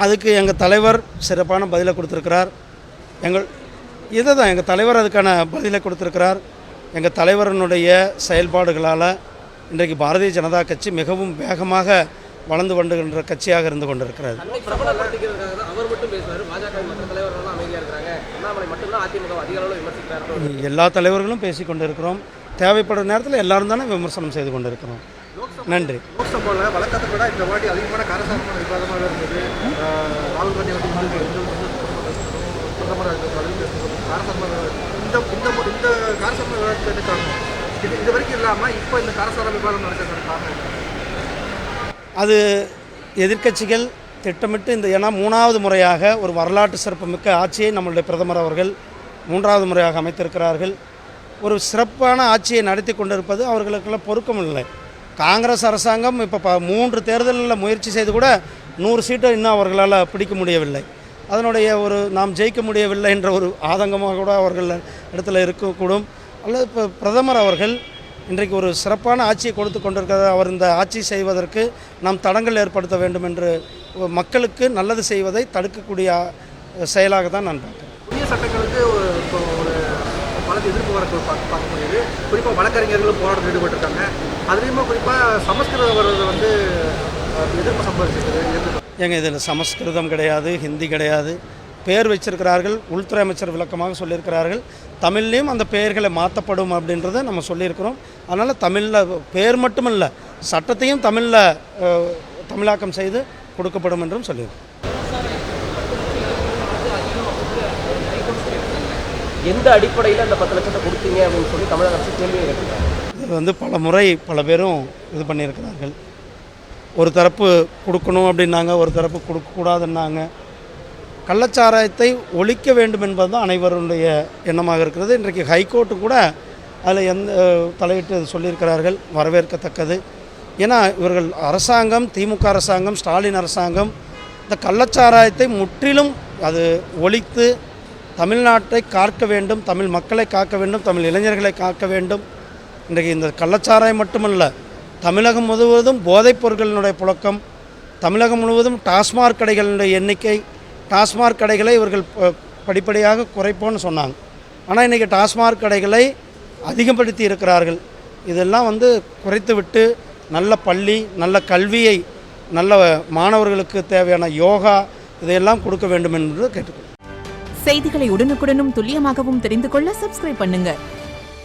அதுக்கு எங்கள் தலைவர் சிறப்பான பதிலை கொடுத்துருக்கிறார். எங்கள் தலைவர் அதுக்கான பதிலை கொடுத்துருக்கிறார். எங்கள் தலைவரனுடைய செயல்பாடுகளால் இன்றைக்கு பாரதிய ஜனதா கட்சி மிகவும் வேகமாக வளர்ந்து கொண்டுகின்ற கட்சியாக இருந்து கொண்டிருக்கிறது. எல்லா தலைவர்களும் பேசி கொண்டிருக்கிறோம். தேவைப்படும் நேரத்தில் எல்லாரும் தானே விமர்சனம் செய்து கொண்டிருக்கிறோம். நன்றி. லோக்சபாவில் வழக்கத்தை விட இந்த வாட்டி அதிகமான காரசாரமான விவாதமாக இருந்தது. ராகுல் காந்தி இந்த காரசாரமான விவாதத்துக்கு காரணம் இது வரைக்கும் இல்லாமல் இப்போ இந்த காரசார விவாதம் நடக்கிறதுக்கு காரணம் அது எதிர்க்கட்சிகள் திட்டமிட்டு ஏன்னா 3வது முறையாக ஒரு வரலாற்று சிறப்புமிக்க ஆட்சியை நம்மளுடைய பிரதமர் அவர்கள் 3வது முறையாக அமைத்திருக்கிறார்கள். ஒரு சிறப்பான ஆட்சியை நடத்தி கொண்டிருப்பது அவர்களுக்கெல்லாம் பொறுக்கமில்லை. காங்கிரஸ் அரசாங்கம் இப்போ 3 தேர்தலில் முயற்சி செய்து கூட 100 சீட்டை இன்னும் அவர்களால் பிடிக்க முடியவில்லை. அதனுடைய நாம் ஜெயிக்க முடியவில்லை என்ற ஒரு ஆதங்கமாக கூட அவர்கள் இடத்துல இருக்கக்கூடும். அல்லது இப்போ பிரதமர் அவர்கள் இன்றைக்கு ஒரு சிறப்பான ஆட்சியை கொடுத்து கொண்டிருக்கிறார். அவர் இந்த ஆட்சி செய்வதற்கு நாம் தடங்கள் ஏற்படுத்த வேண்டும் என்று மக்களுக்கு நல்லது செய்வதை தடுக்கக்கூடிய செயலாக தான் நான் பார்க்குறேன். புதிய சட்டங்களுக்கு இப்போ ஒரு பல எதிர்ப்பு வர பார்க்க முடியுது. குறிப்பாக வழக்கறிஞர்களும் போராட்டத்தில் ஈடுபட்டிருக்காங்க. அதுலேயுமே குறிப்பாக சமஸ்கிருதம் வர்றது எதிர்ப்பு சம்பாதிச்சிருக்கு. இதில் சமஸ்கிருதம் கிடையாது, ஹிந்தி கிடையாது. பேர் வச்சிருக்கிறார்கள். உள்துறை அமைச்சர் விளக்கமாக சொல்லியிருக்கிறார்கள். தமிழ்லேயும் அந்த பெயர்களை மாற்றப்படும் அப்படின்றத நம்ம சொல்லியிருக்கிறோம். அதனால் தமிழில் பேர் மட்டுமல்ல, சட்டத்தையும் தமிழாக்கம் செய்து கொடுக்கப்படும் என்றும் சொல்லியிருக்கோம். எந்த அடிப்படையில் அந்த 10 லட்சத்தை கொடுத்தீங்க அப்படின்னு சொல்லி தமிழக அரசு கேள்வி கேட்குறாங்க. இது பல முறை பல பேரும் இது பண்ணியிருக்கிறார்கள். ஒரு தரப்பு கொடுக்கணும் அப்படின்னாங்க, ஒரு தரப்பு கொடுக்கக்கூடாதுன்னாங்க. கள்ளச்சாராயத்தை ஒழிக்க வேண்டும் என்பது தான் அனைவருடைய எண்ணமாக இருக்கிறது. இன்றைக்கு ஹைகோர்ட்டு கூட அதில் தலையிட்டு சொல்லியிருக்கிறார்கள், வரவேற்கத்தக்கது. ஏன்னா இவர்கள் அரசாங்கம், திமுக அரசாங்கம், ஸ்டாலின் அரசாங்கம் இந்த கள்ளச்சாராயத்தை முற்றிலும் அது ஒழித்து தமிழ்நாட்டை காக்க வேண்டும், தமிழ் மக்களை காக்க வேண்டும், தமிழ் இளைஞர்களை காக்க வேண்டும். இன்றைக்கு இந்த கள்ளச்சாராயம் மட்டுமல்ல, தமிழகம் முழுவதும் போதைப் பொருட்களினுடைய புழக்கம், தமிழகம் முழுவதும் டாஸ்மாக் கடைகளினுடைய எண்ணிக்கை, டாஸ்மாக் கடைகளை இவர்கள் படிப்படியாக குறைப்போன்னு சொன்னாங்க. ஆனால் இன்றைக்கி டாஸ்மாக் கடைகளை அதிகப்படுத்தி இருக்கிறார்கள். இதெல்லாம் குறைத்து விட்டு நல்ல பள்ளி, நல்ல கல்வியை, நல்ல மாணவர்களுக்கு தேவையான யோகா இதையெல்லாம் கொடுக்க வேண்டும் என்று கேட்டுக்கொள்கிறேன். செய்திகளை உடனுக்குடனும் துல்லியமாகவும் தெரிந்து கொள்ள சப்ஸ்கிரைப் பண்ணுங்க.